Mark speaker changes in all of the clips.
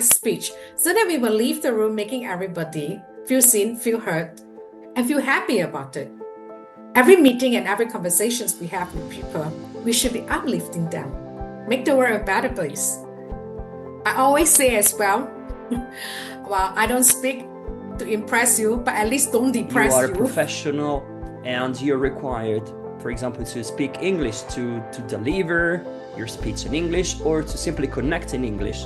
Speaker 1: speech so that we will leave the room making everybody feel seen, feel heard, and feel happy about it. Every meeting and every conversations we have with people, we should be uplifting them, make the world a better place. I always say as well, well, I don't speak to impress you, but at least don't
Speaker 2: You
Speaker 1: depress
Speaker 2: are a
Speaker 1: you.
Speaker 2: professional and you're required, for example, to speak English, to deliver your speech in English or to simply connect in English.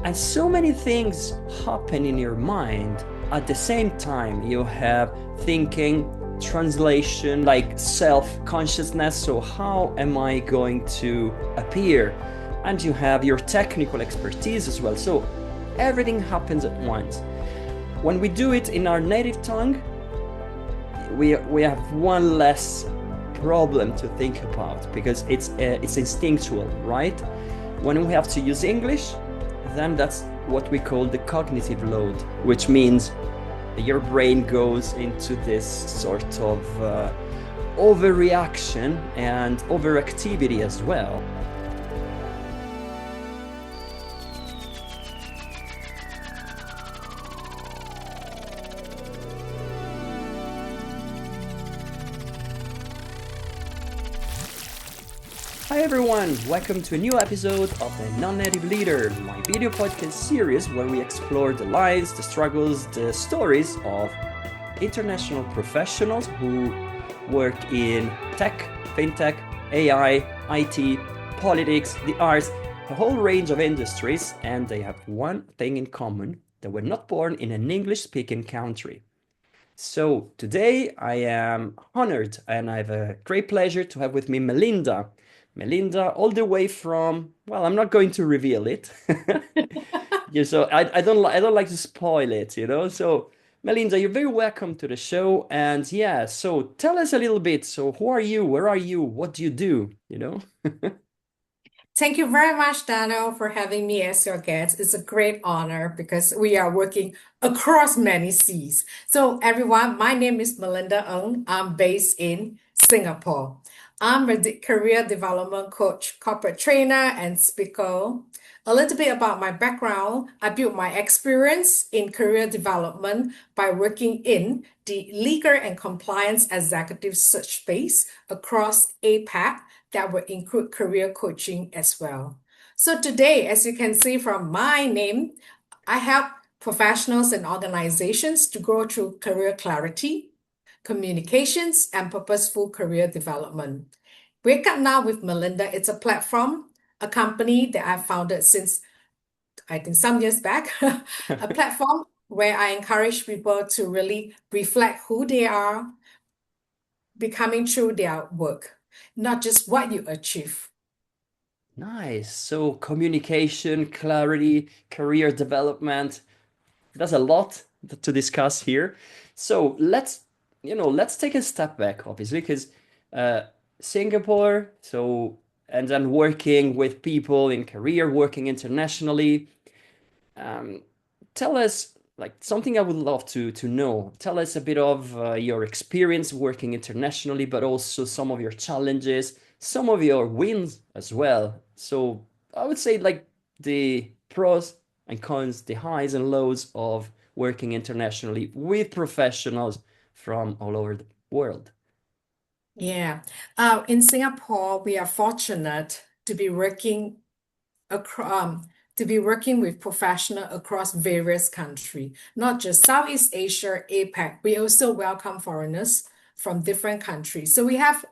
Speaker 2: And so many things happen in your mind at the same time. You have thinking, translation, like self-consciousness. So how am I going to appear? And you have your technical expertise as well. So everything happens at once. When we do it in our native tongue, we have one less problem to think about because it's instinctual, right? When we have to use English, then that's what we call the cognitive load, which means your brain goes into this sort of overreaction and overactivity as well. Hi everyone, welcome to a new episode of the Non-Native Leader, my video podcast series where we explore the lives, the struggles, the stories of international professionals who work in tech, fintech, AI, IT, politics, the arts, a whole range of industries, and they have one thing in common: they were not born in an English-speaking country. So today I am honored and I have a great pleasure to have with me Melinda. Melinda, all the way from, well, I'm not going to reveal it. Yeah, so I don't like to spoil it, you know. So Melinda, you're very welcome to the show. And yeah, so tell us a little bit. So who are you? Where are you? What do you do? You know?
Speaker 1: Thank you very much, Daniel, for having me as your guest. It's a great honor because we are working across many seas. So, everyone, my name is Melinda Ng. I'm based in Singapore. I'm a career development coach, corporate trainer, and speaker. A little bit about my background. I built my experience in career development by working in the legal and compliance executive search space across APAC that will include career coaching as well. So today, as you can see from my name, I help professionals and organizations to grow through career clarity, communications, and purposeful career development. Wake Up Now with Melinda, it's a platform, a company that I've founded since I think some years back, a platform where I encourage people to really reflect who they are, becoming through their work, not just what you achieve.
Speaker 2: Nice. So communication, clarity, career development. There's a lot to discuss here. So let's take a step back, obviously, because uh, Singapore, so, and then working with people in career, working internationally. Um, Tell us, like, something I would love to know. Tell us a bit of your experience working internationally, but also some of your challenges, some of your wins as well. So I would say like the pros and cons, the highs and lows of working internationally with professionals from all over the world.
Speaker 1: Yeah. In Singapore, we are fortunate across to be working with professionals across various countries, not just Southeast Asia, APAC. We also welcome foreigners from different countries. So we have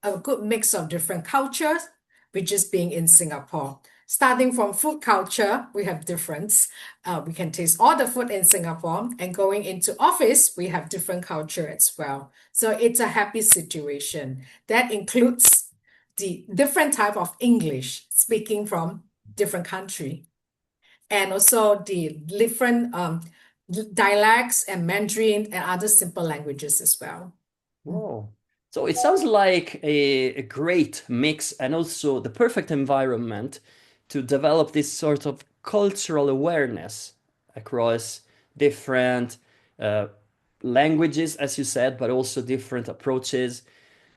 Speaker 1: a good mix of different cultures, which is being in Singapore. Starting from food culture, we have difference. We can taste all the food in Singapore, and going into office, we have different culture as well. So it's a happy situation. That includes the different type of English speaking from different country, and also the different dialects and Mandarin and other simple languages as well.
Speaker 2: Whoa. So it sounds like a great mix and also the perfect environment to develop this sort of cultural awareness across different uh, languages, as you said, but also different approaches.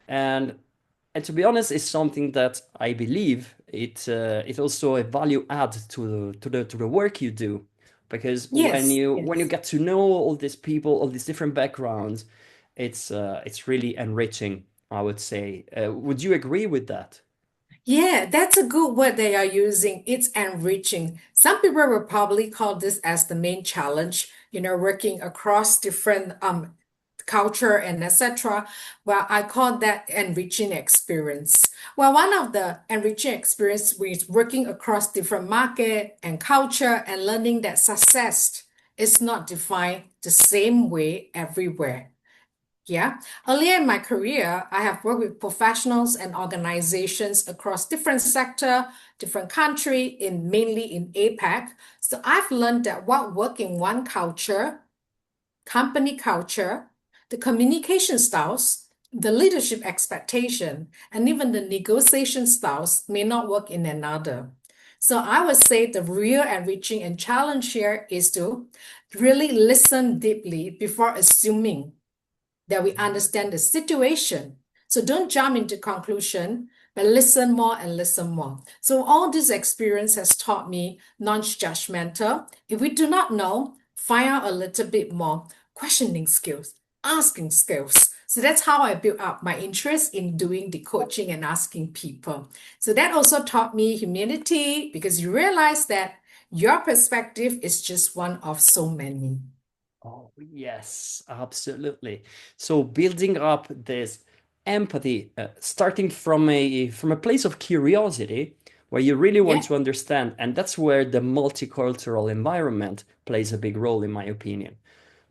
Speaker 2: And and to be honest, it's something that I believe It's also a value add to the work you do, because
Speaker 1: Yes,
Speaker 2: when you
Speaker 1: yes.
Speaker 2: get to know all these people, all these different backgrounds, it's really enriching, I would say. Would you agree with that?
Speaker 1: Yeah, that's a good word they are using. It's enriching. Some people will probably call this as the main challenge, working across different culture and etc. Well, I call that enriching experience. Well, one of the enriching experience is working across different market and culture and learning that success is not defined the same way everywhere. Yeah. Earlier in my career, I have worked with professionals and organizations across different sector, different country, in mainly in APAC. So I've learned that what work in one culture, company culture, the communication styles, the leadership expectation, and even the negotiation styles may not work in another. So I would say the real enriching and challenge here is to really listen deeply before assuming that we understand the situation. So don't jump into conclusion, but listen more and listen more. So all this experience has taught me non-judgmental. If we do not know, find out a little bit more, questioning skills, asking skills. So that's how I built up my interest in doing the coaching and asking people. So that also taught me humility because you realize that your perspective is just one of so many.
Speaker 2: Oh, yes, absolutely. So building up this empathy, starting from a place of curiosity, where you really want
Speaker 1: Yeah,
Speaker 2: to understand, and that's where the multicultural environment plays a big role, in my opinion.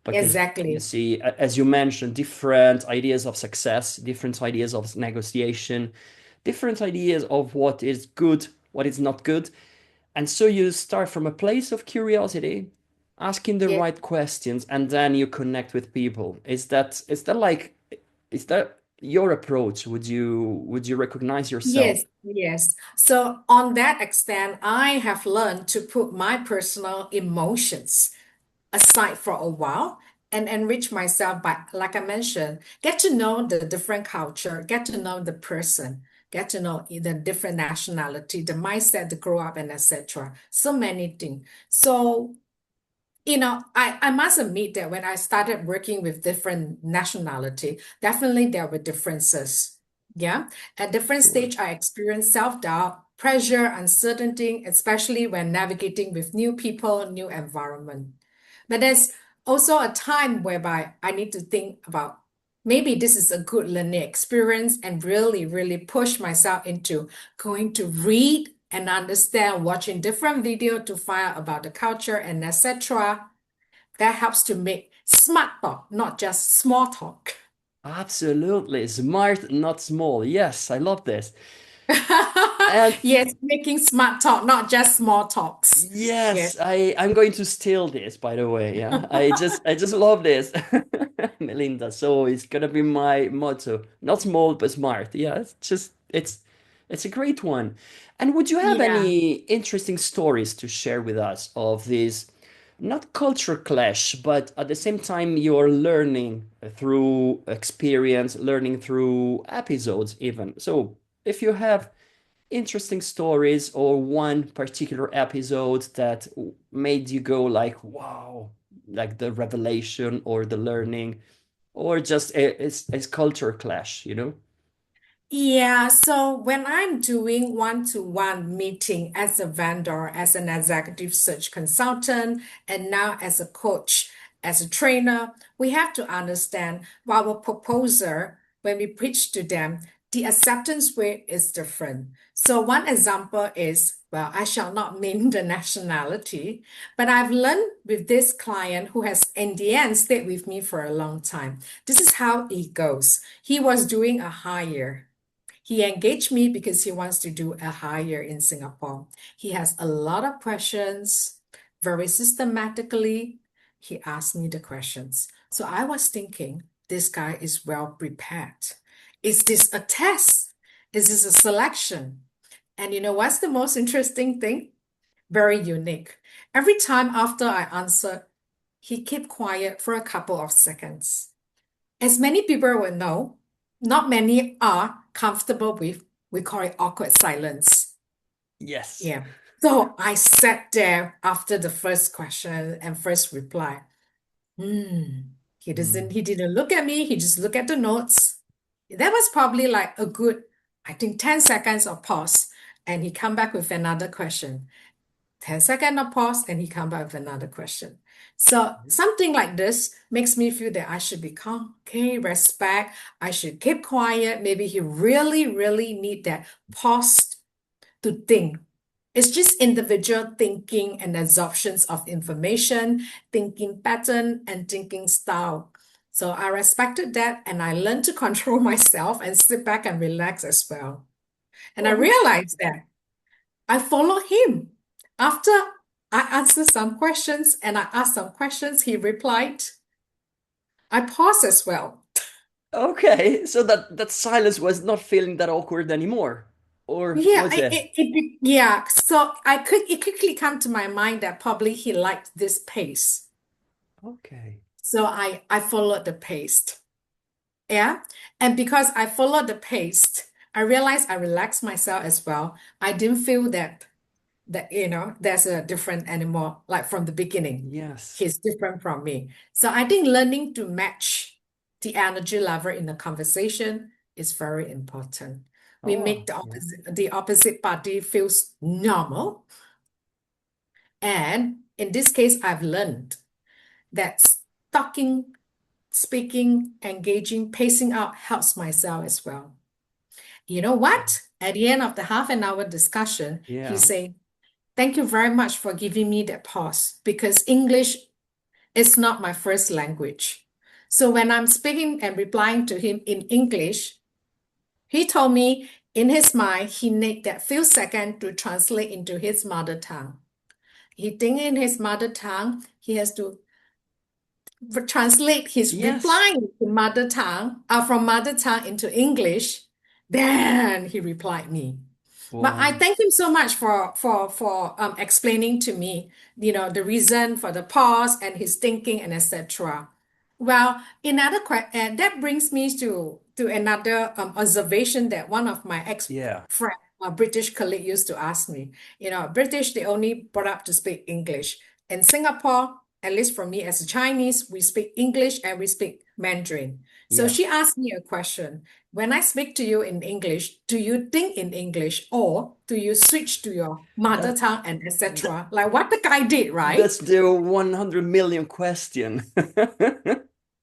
Speaker 2: Because you
Speaker 1: exactly.
Speaker 2: see, as you mentioned, different ideas of success, different ideas of negotiation, different ideas of what is good, what is not good. And so you start from a place of curiosity, asking the
Speaker 1: Yeah.
Speaker 2: right questions, and then you connect with people. Is that your approach? Would you recognize yourself?
Speaker 1: Yes, yes. So, on that extent, I have learned to put my personal emotions aside for a while and enrich myself by, like I mentioned, get to know the different culture, get to know the person, get to know the different nationality, the mindset, the grow up, and etc. So many things. So, I must admit that when I started working with different nationality, definitely there were differences. Yeah. At different
Speaker 2: Sure.
Speaker 1: stage, I experienced self-doubt, pressure, uncertainty, especially when navigating with new people, new environment. But there's also a time whereby I need to think about maybe this is a good learning experience and really, really push myself into going to read and understand, watching different video to find out about the culture and etc. That helps to make smart talk, not just small talk.
Speaker 2: Absolutely. Smart, not small. Yes, I love this. And
Speaker 1: Yes, making smart talk, not just small talks. Yes.
Speaker 2: yes, I'm going to steal this, by the way. Yeah, I just love this, Melinda. So it's gonna be my motto: not small but smart. Yeah, it's a great one. And would you have
Speaker 1: Yeah.
Speaker 2: any interesting stories to share with us of this, not culture clash, but at the same time you're learning through experience, learning through episodes, even. So if you have interesting stories or one particular episode that made you go like wow, like the revelation or the learning, or just a culture clash.
Speaker 1: Yeah, so when I'm doing one-to-one meeting as a vendor, as an executive search consultant, and now as a coach, as a trainer, we have to understand our proposer, when we preach to them, the acceptance rate is different. So one example is, well, I shall not name the nationality, but I've learned with this client who has in the end stayed with me for a long time. This is how it goes. He was doing a hire. He engaged me because he wants to do a hire in Singapore. He has a lot of questions, very systematically. He asked me the questions. So I was thinking, this guy is well prepared. Is this a test? Is this a selection? And you know what's the most interesting thing? Very unique. Every time after I answered, he kept quiet for a couple of seconds. As many people will know, not many are comfortable with, we call it awkward silence.
Speaker 2: Yes.
Speaker 1: Yeah. So I sat there after the first question and first reply. Hmm.
Speaker 2: Mm.
Speaker 1: He didn't look at me. He just looked at the notes. That was probably like a good, I think, 10 seconds of pause. And he come back with another question. 10 seconds of pause and he come back with another question. So something like this makes me feel that I should be calm, okay, respect. I should keep quiet. Maybe he really, really need that pause to think. It's just individual thinking and absorptions of information, thinking pattern, and thinking style. So I respected that and I learned to control myself and sit back and relax as well. And I
Speaker 2: Oh,
Speaker 1: realized that I follow him. After I answered some questions and I asked some questions, he replied. I paused as well.
Speaker 2: okay. So that silence was not feeling that awkward anymore, or
Speaker 1: Yeah,
Speaker 2: was it?
Speaker 1: yeah. So it quickly come to my mind that probably he liked this pace.
Speaker 2: Okay.
Speaker 1: So I followed the pace. Yeah. And because I followed the pace, I realized I relaxed myself as well. I didn't feel that there's a different animal like from the beginning.
Speaker 2: Yes.
Speaker 1: He's different from me. So I think learning to match the energy level in the conversation is very important. We make
Speaker 2: Oh, yeah.
Speaker 1: the opposite party feels normal. And in this case, I've learned that talking, speaking, engaging, pacing out helps myself as well. You know what? At the end of the half an hour discussion, he
Speaker 2: Yeah.
Speaker 1: said, thank you very much for giving me that pause because English is not my first language. So when I'm speaking and replying to him in English, he told me in his mind he need that few seconds to translate into his mother tongue. He think in his mother tongue, he has to translate his
Speaker 2: Yes.
Speaker 1: replying to mother tongue, from mother tongue into English. Then he replied me. But I
Speaker 2: Wow.
Speaker 1: thank him so much for explaining to me, the reason for the pause and his thinking and etc. Well, that brings me to another observation that one of my
Speaker 2: Yeah.
Speaker 1: ex-friend, a British colleague, used to ask me. British they only brought up to speak English. In Singapore, at least for me as a Chinese, we speak English and we speak Mandarin. So she
Speaker 2: Yes.
Speaker 1: asked me a question. When I speak to you in English, do you think in English or do you switch to your mother
Speaker 2: That,
Speaker 1: tongue and
Speaker 2: that
Speaker 1: etc.? Like what the guy did, right?
Speaker 2: that's the 100 million question.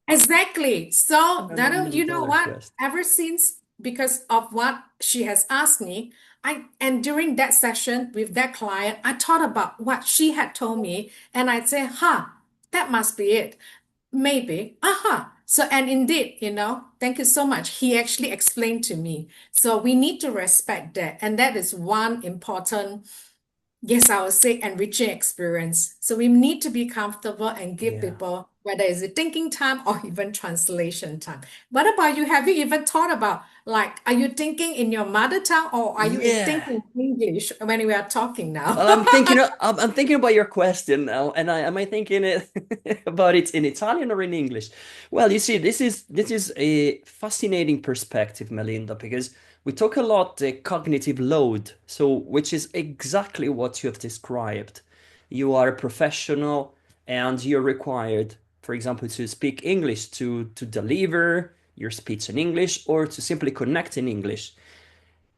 Speaker 1: Exactly. So
Speaker 2: $100
Speaker 1: that
Speaker 2: million
Speaker 1: you know what?
Speaker 2: question.
Speaker 1: Ever since because of what she has asked me, and during that session with that client, I thought about what she had told me, and I'd say, "Huh, that must be it. Maybe. Aha." So and indeed, thank you so much. He actually explained to me. So we need to respect that, and that is one important. Yes, I would say enriching experience. So we need to be comfortable and give
Speaker 2: Yeah.
Speaker 1: people, whether it's a thinking time or even translation time. What about you? Have you even thought about like, are you thinking in your mother tongue or are you in
Speaker 2: Yeah.
Speaker 1: thinking English when we are talking now?
Speaker 2: Well, I'm thinking about your question now, and am I thinking it about it in Italian or in English? Well, you see, this is a fascinating perspective, Melinda, because we talk a lot the cognitive load, so which is exactly what you have described. You are a professional, and you're required, for example, to speak English to deliver your speech in English or to simply connect in English.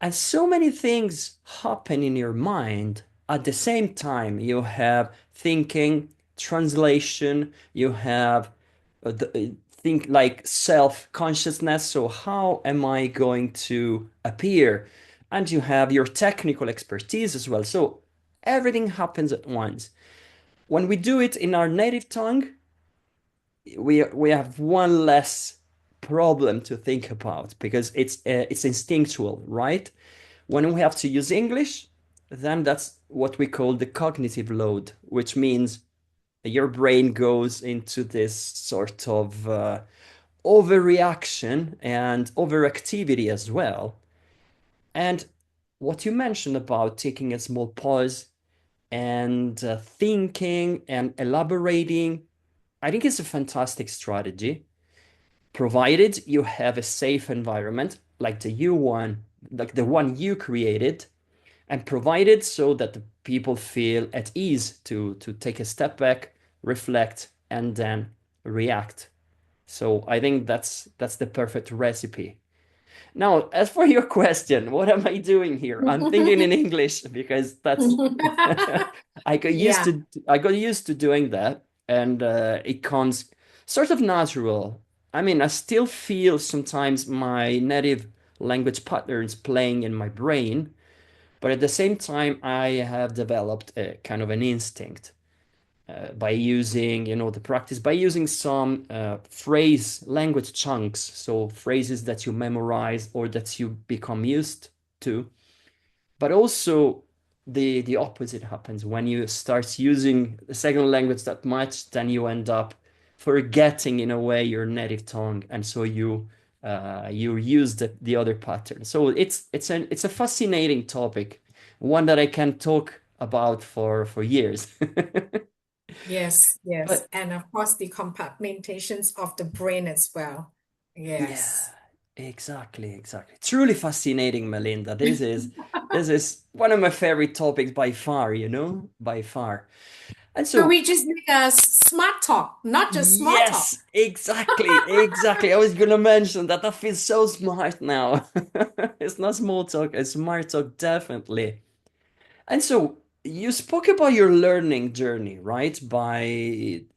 Speaker 2: And so many things happen in your mind at the same time. You have thinking, translation, you have think like self-consciousness. So how am I going to appear? And you have your technical expertise as well. So everything happens at once. When we do it in our native tongue, we have one less problem to think about because it's instinctual, right? When we have to use English, then that's what we call the cognitive load, which means your brain goes into this sort of overreaction and overactivity as well. And what you mentioned about taking a small pause and thinking and elaborating, I think it's a fantastic strategy, provided you have a safe environment like the one you created, and provided so that the people feel at ease to take a step back, reflect, and then react. So I think that's the perfect recipe. Now, as for your question, what am I doing here? I'm thinking in English because that's
Speaker 1: Yeah.
Speaker 2: I got used to doing that, and it comes sort of natural. I mean, I still feel sometimes my native language patterns playing in my brain, but at the same time, I have developed a kind of an instinct by using, the practice, by using some phrase language chunks, so phrases that you memorize or that you become used to. But also the opposite happens when you start using the second language that much, then you end up forgetting in a way your native tongue, and so you use the other pattern. So it's a fascinating topic, one that I can talk about for years.
Speaker 1: Yes, yes.
Speaker 2: But
Speaker 1: And of course, the compartmentations of the brain as well.
Speaker 2: yeah,
Speaker 1: Yes.
Speaker 2: exactly, exactly. Truly fascinating, Melinda. This is one of my favorite topics by far, by far. And
Speaker 1: So
Speaker 2: so,
Speaker 1: we just make a smart talk, not just small talk.
Speaker 2: yes, exactly, exactly. I was gonna mention that. That feels so smart now. It's not small talk, it's smart talk, definitely. And so you spoke about your learning journey, right?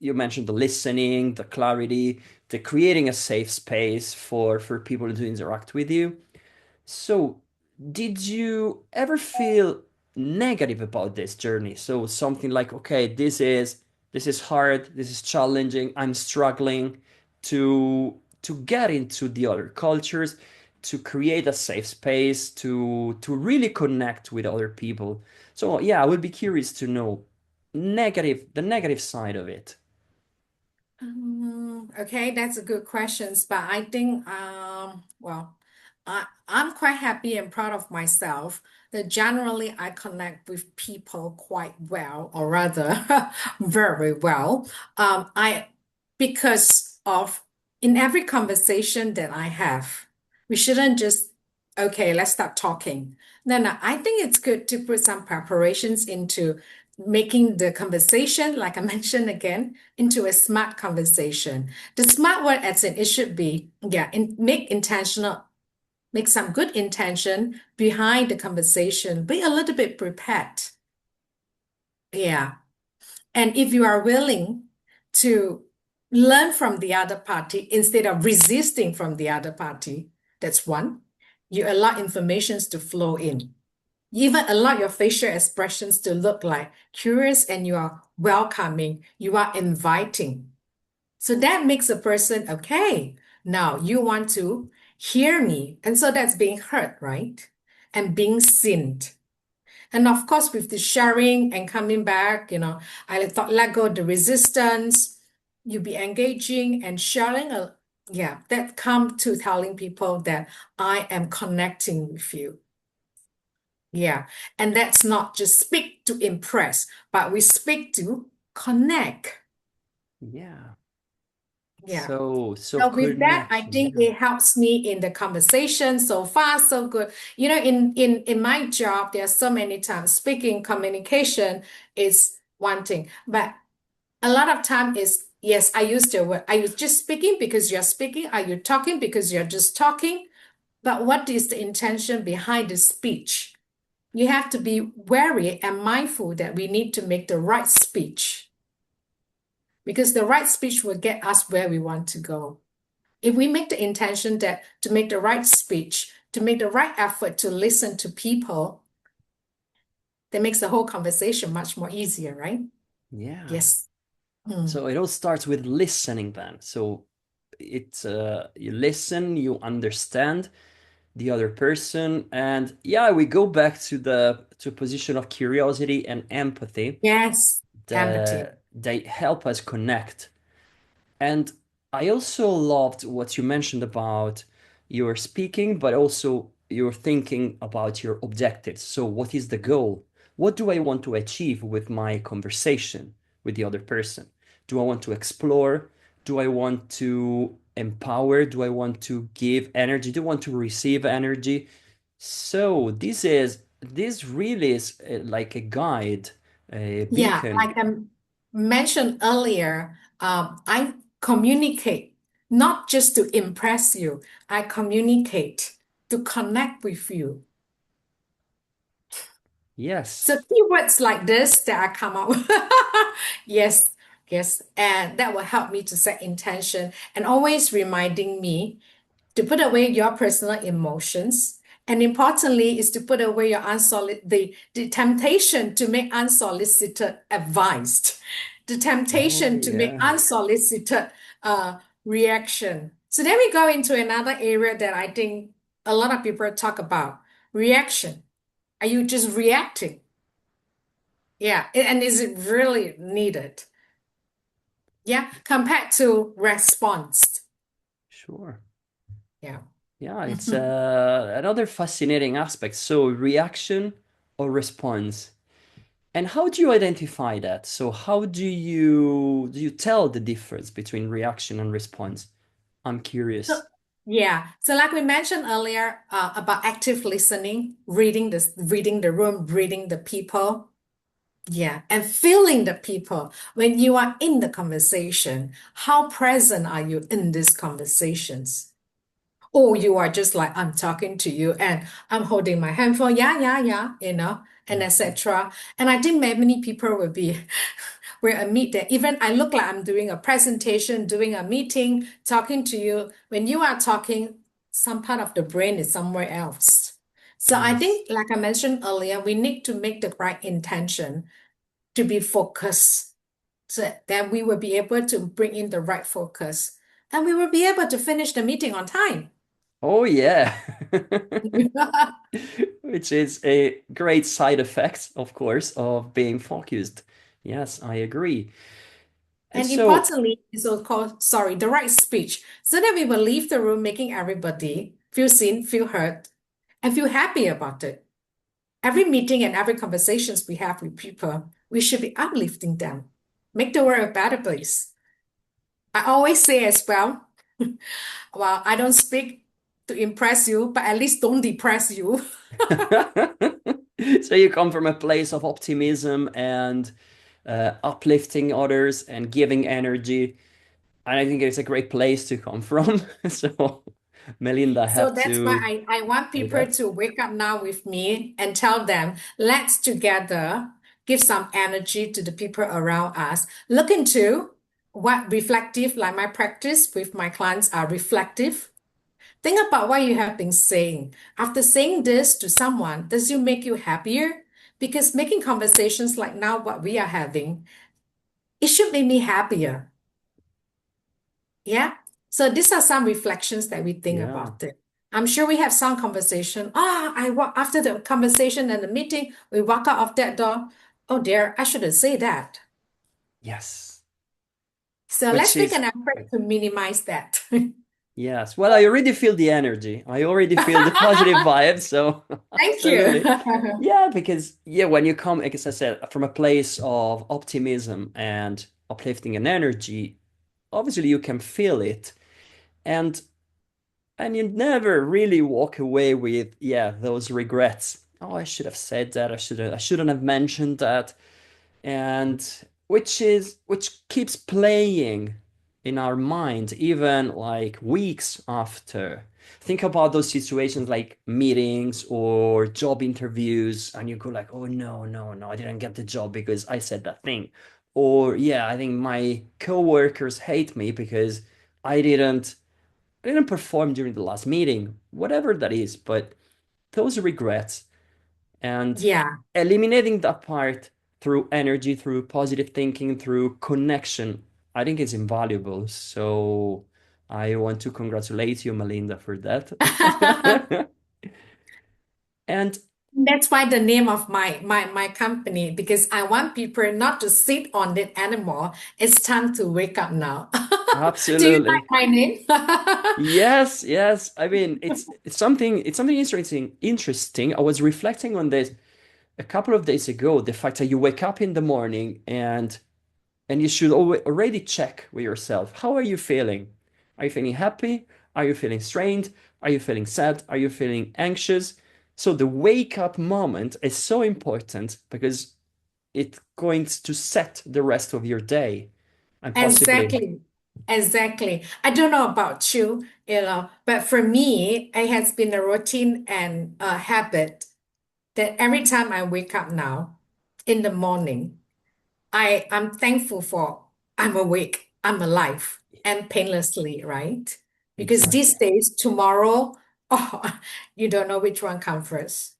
Speaker 2: You mentioned the listening, the clarity, the creating a safe space for people to interact with you. So, did you ever feel negative about this journey? So something like, okay, this is hard, this is challenging, I'm struggling to get into the other cultures, to create a safe space, to really connect with other people. So yeah, I would be curious to know the negative side of it.
Speaker 1: Okay, that's a good question. But I think, well, I'm quite happy and proud of myself that generally I connect with people quite well, or rather, very well. I because of in every conversation that I have, we shouldn't just, okay, let's start talking. No, I think it's good to put some preparations into making the conversation, like I mentioned again, into a smart conversation. The smart word as in it should be, yeah, make intentional, make some good intention behind the conversation. Be a little bit prepared. Yeah. And if you are willing to learn from the other party instead of resisting from the other party, that's one. You allow informations to flow in. You even allow your facial expressions to look like curious and you are welcoming, you are inviting. So that makes a person, okay, now you want to hear me. And so that's being heard, right? And being seen. And of course, with the sharing and coming back, I thought let go of the resistance, you be engaging and sharing yeah, that come to telling people that I am connecting with you. Yeah. And that's not just speak to impress, but we speak to connect.
Speaker 2: Yeah.
Speaker 1: Yeah.
Speaker 2: So
Speaker 1: So with that, I
Speaker 2: connection.
Speaker 1: think
Speaker 2: Yeah.
Speaker 1: it helps me in the conversation. So far, so good. In my job, there are so many times speaking communication is one thing, but a lot of time is yes, I use the word. Are you just speaking because you're speaking? Are you talking because you're just talking? But what is the intention behind the speech? You have to be wary and mindful that we need to make the right speech because the right speech will get us where we want to go. If we make the intention that to make the right speech, to make the right effort to listen to people, that makes the whole conversation much more easier, right?
Speaker 2: Yeah.
Speaker 1: Yes. Hmm.
Speaker 2: So it all starts with listening then. So you listen, you understand the other person, and yeah, we go back to a position of curiosity and empathy
Speaker 1: Yes. Empathy.
Speaker 2: that they help us connect. And I also loved what you mentioned about your speaking, but also your thinking about your objectives. So, what is the goal? What do I want to achieve with my conversation with the other person? Do I want to explore? Do I want to empower? Do I want to give energy? Do I want to receive energy? So, this is this really is like a guide, a
Speaker 1: Yeah,
Speaker 2: beacon.
Speaker 1: like I mentioned earlier, I communicate not just to impress you, I communicate to connect with you. So
Speaker 2: Yes,
Speaker 1: keywords like this that I come up with. Yes, yes, and that will help me to set intention and always reminding me to put away your personal emotions. And importantly, is to put away your the temptation to make unsolicited advised, the
Speaker 2: oh
Speaker 1: temptation to make
Speaker 2: yeah,
Speaker 1: unsolicited reaction. So then we go into another area that I think a lot of people talk about reaction. Are you just reacting? Yeah. And is it really needed? Yeah. Compared to response.
Speaker 2: sure.
Speaker 1: Yeah.
Speaker 2: Yeah, it's another fascinating aspect. So reaction or response. And how do you identify that? So how do you tell the difference between reaction and response? I'm
Speaker 1: So,
Speaker 2: curious.
Speaker 1: yeah. So like we mentioned earlier, about active listening, reading the room, reading the people. Yeah. And feeling the people. When you are in the conversation, how present are you in these conversations? Or you are just like, I'm talking to you and I'm holding my handphone, yeah, yeah, yeah, and
Speaker 2: Mhm.
Speaker 1: etc. And I think many people will be will admit that even I look like I'm doing a presentation, doing a meeting, talking to you. When you are talking, some part of the brain is somewhere else. So I
Speaker 2: Yes.
Speaker 1: think, like I mentioned earlier, we need to make the right intention to be focused so that we will be able to bring in the right focus and we will be able to finish the meeting on time.
Speaker 2: Oh yeah. Which is a great side effect, of course, of being focused. Yes, I agree. And
Speaker 1: And
Speaker 2: so,
Speaker 1: importantly, is of course, sorry, the right speech, so that we will leave the room making everybody feel seen, feel heard, and feel happy about it. Every meeting and every conversations we have with people, we should be uplifting them, make the world a better place. I always say as well, well, I don't speak to impress you, but at least don't depress you.
Speaker 2: so you come from a place of optimism and uplifting others and giving energy. And I think it's a great place to come from. So, Melinda, I
Speaker 1: So
Speaker 2: have
Speaker 1: that's why
Speaker 2: to
Speaker 1: I want
Speaker 2: say
Speaker 1: people
Speaker 2: that.
Speaker 1: to wake up now with me and tell them, let's together give some energy to the people around us. Look into what reflective, like my practice with my clients are reflective. Think about what you have been saying. After saying this to someone, does it make you happier? Because making conversations like now what we are having, it should make me happier. Yeah. So these are some reflections that we think
Speaker 2: Yeah.
Speaker 1: about it. I'm sure we have some conversation. I walk after the conversation and the meeting, we walk out of that door. Oh dear, I shouldn't say that.
Speaker 2: Yes.
Speaker 1: So
Speaker 2: Which
Speaker 1: let's make
Speaker 2: is,
Speaker 1: an effort to minimize that.
Speaker 2: yes. Well, I already feel the energy. I already feel the positive vibes. So,
Speaker 1: Thank you.
Speaker 2: absolutely. Yeah, because, yeah, when you come, like I said, from a place of optimism and uplifting and energy, obviously you can feel it. And you never really walk away with, yeah, those regrets. Oh, I should have said that. I shouldn't have mentioned that. And which keeps playing in our mind even like weeks after. Think about those situations like meetings or job interviews, and you go like, oh no, no, no, I didn't get the job because I said that thing. Or yeah, I think my coworkers hate me because I didn't I didn't perform during the last meeting, whatever that is, but those regrets and
Speaker 1: Yeah.
Speaker 2: eliminating that part through energy, through positive thinking, through connection, I think it's invaluable. So I want to congratulate you, Melinda, for that. And
Speaker 1: That's why the name of my company, because I want people not to sit on it anymore. It's time to wake up now. Do you like
Speaker 2: absolutely.
Speaker 1: my name?
Speaker 2: Yes, yes. I mean, it's something interesting. I was reflecting on this a couple of days ago, the fact that you wake up in the morning and you should already check with yourself. How are you feeling? Are you feeling happy? Are you feeling strained? Are you feeling sad? Are you feeling anxious? So the wake up moment is so important because it's going to set the rest of your day and possibly
Speaker 1: Exactly. Exactly. I don't know about you, but for me, it has been a routine and a habit that every time I wake up now in the morning, I'm thankful for I'm awake, I'm alive, and painlessly, right? Because these
Speaker 2: exactly.
Speaker 1: days, tomorrow, oh, you don't know which one comes first.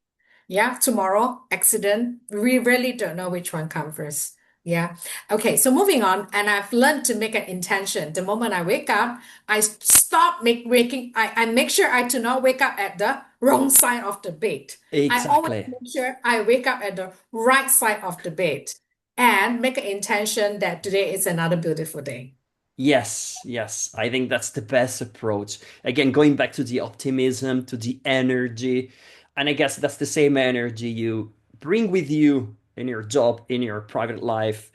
Speaker 1: Yeah, tomorrow, accident. We really don't know which one comes first. Yeah. Okay, so moving on, and I've learned to make an intention. The moment I wake up, I stop waking. I make sure I do not wake up at the wrong side of the bed. I always
Speaker 2: Exactly.
Speaker 1: make sure I wake up at the right side of the bed and make an intention that today is another beautiful day.
Speaker 2: Yes, yes. I think that's the best approach. Again, going back to the optimism, to the energy. And I guess that's the same energy you bring with you in your job, in your private life.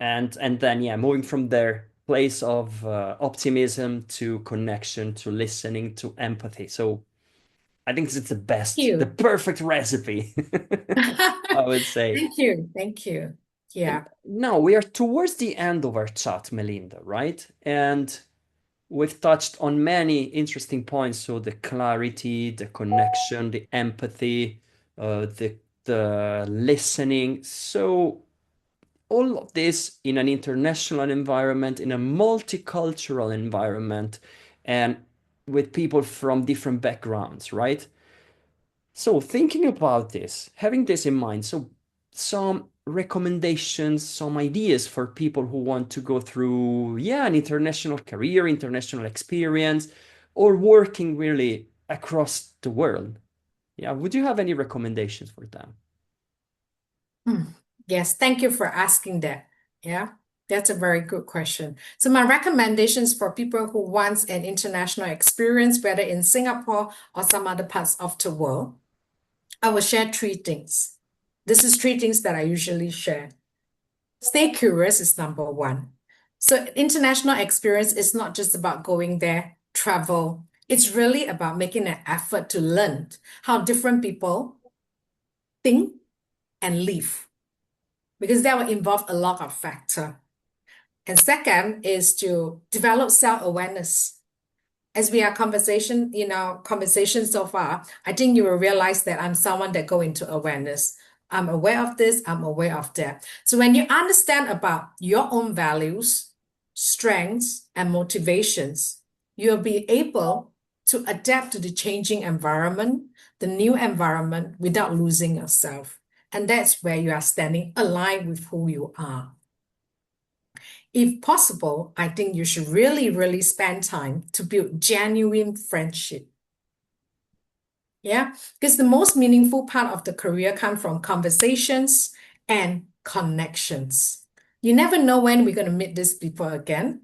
Speaker 2: And then yeah, moving from there, place of optimism to connection, to listening, to empathy. So I think it's the best, the
Speaker 1: You.
Speaker 2: perfect recipe, I would say.
Speaker 1: Thank you. Thank you.
Speaker 2: And
Speaker 1: Yeah.
Speaker 2: now we are towards the end of our chat, Melinda, right? And we've touched on many interesting points. So the clarity, the connection, the empathy, the listening. So all of this in an international environment, in a multicultural environment, and with people from different backgrounds, right? So, thinking about this, having this in mind, so some recommendations, some ideas for people who want to go through, yeah, an international career, international experience, or working really across the world. Yeah, would you have any recommendations for them?
Speaker 1: Hmm. Yes, thank you for asking that. Yeah, that's a very good question. So my recommendations for people who wants an international experience, whether in Singapore or some other parts of the world, I will share three things. This is three things that I usually share. Stay curious is number one. So international experience is not just about going there, travel. It's really about making an effort to learn how different people think and live, because that will involve a lot of factor. And second is to develop self-awareness. As we are conversation so far, I think you will realize that I'm someone that go into awareness. I'm aware of this, I'm aware of that. So when you understand about your own values, strengths, and motivations, you'll be able to adapt to the changing environment, the new environment without losing yourself. And that's where you are standing aligned with who you are. If possible, I think you should really, really spend time to build genuine friendship. Yeah, because the most meaningful part of the career comes from conversations and connections. You never know when we're going to meet these people again.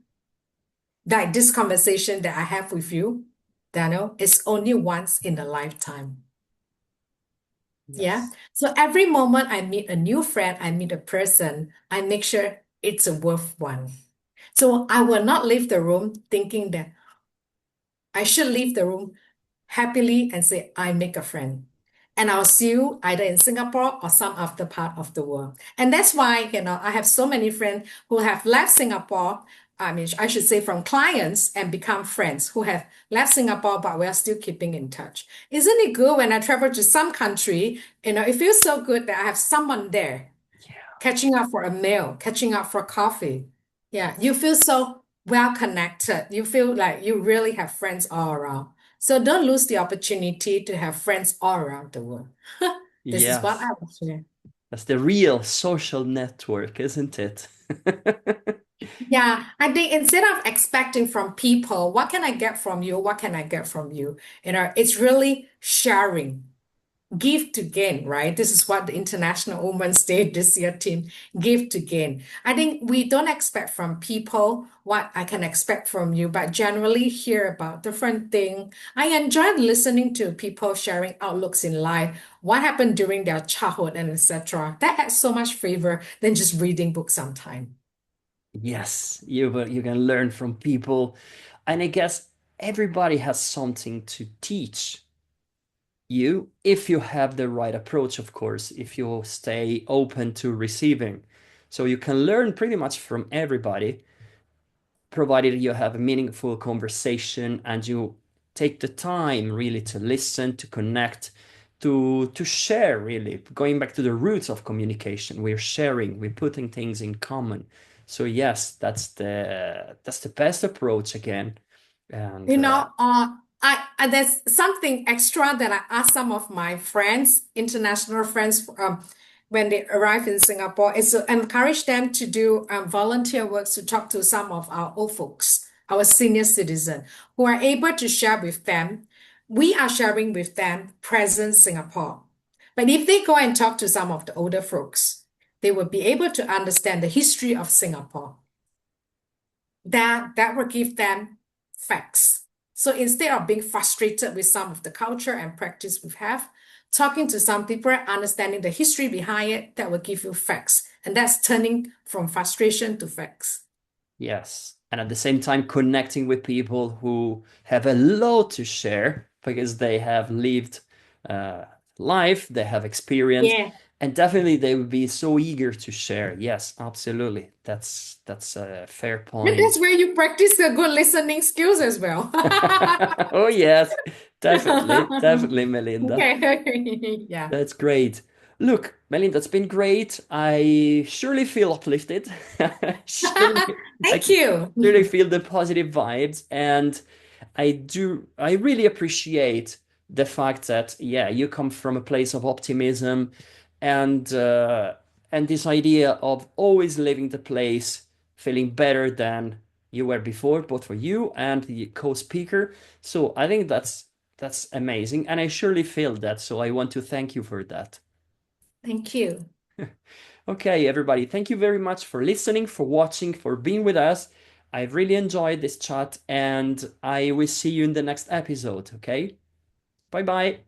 Speaker 1: Like this conversation that I have with you, Daniel, is only once in a lifetime. Yeah.
Speaker 2: Yes.
Speaker 1: So every moment I meet a new friend, I meet a person, I make sure it's a worth one. So I will not leave the room thinking that I should leave the room happily and say, I make a friend. And I'll see you either in Singapore or some other part of the world. And that's why, I have so many friends who have left Singapore. I mean, I should say from clients and become friends who have left Singapore, but we are still keeping in touch. Isn't it good when I travel to some country, it feels so good that I have someone there
Speaker 2: Yeah.
Speaker 1: catching up for a meal, catching up for coffee. Yeah, you feel so well connected. You feel like you really have friends all around. So don't lose the opportunity to have friends all around the world. This is what
Speaker 2: Yes.
Speaker 1: I would share.
Speaker 2: That's the real social network, isn't it?
Speaker 1: Yeah, I think instead of expecting from people, what can I get from you? What can I get from you? It's really sharing. Give to gain, right? This is what the International Women's Day this year team give to gain. I think we don't expect from people what I can expect from you, but generally hear about different things. I enjoy listening to people sharing outlooks in life, what happened during their childhood and etc. That has so much favor than just reading books sometimes.
Speaker 2: Yes, you can learn from people, and I guess everybody has something to teach. you if you have the right approach, of course, if you stay open to receiving. So you can learn pretty much from everybody, provided you have a meaningful conversation and you take the time really to listen, to connect, to share, really. Going back to the roots of communication, we're sharing, we're putting things in common. So yes, that's the best approach again. And
Speaker 1: You know, I there's something extra that I ask some of my friends, international friends, when they arrive in Singapore, is to encourage them to do volunteer work to talk to some of our old folks, our senior citizens, who are able to share with them. We are sharing with them present Singapore. But if they go and talk to some of the older folks, they will be able to understand the history of Singapore. That will give them facts. So instead of being frustrated with some of the culture and practice we have, talking to some people, understanding the history behind it, that will give you facts. And that's turning from frustration to facts.
Speaker 2: yes, and at the same time connecting with people who have a lot to share because they have lived uh, life, they have experience,
Speaker 1: Yeah.
Speaker 2: and definitely they would be so eager to share. Yes, absolutely. That's a fair
Speaker 1: And that's
Speaker 2: point.
Speaker 1: where you practice the good listening skills as well.
Speaker 2: Oh yes, definitely, definitely, Melinda.
Speaker 1: Okay. Yeah.
Speaker 2: That's great. Look, Melinda, it's been great. I surely feel uplifted. Surely, I
Speaker 1: Thank
Speaker 2: can
Speaker 1: you.
Speaker 2: surely feel the positive vibes, and I really appreciate the fact that, yeah, you come from a place of optimism and this idea of always leaving the place feeling better than you were before, both for you and the co-speaker. So I think that's amazing, and I surely feel that. So I want to thank you for that.
Speaker 1: Thank you.
Speaker 2: Okay, everybody, thank you very much for listening, for watching, for being with us. I've really enjoyed this chat, and I will see you in the next episode. Okay, bye bye.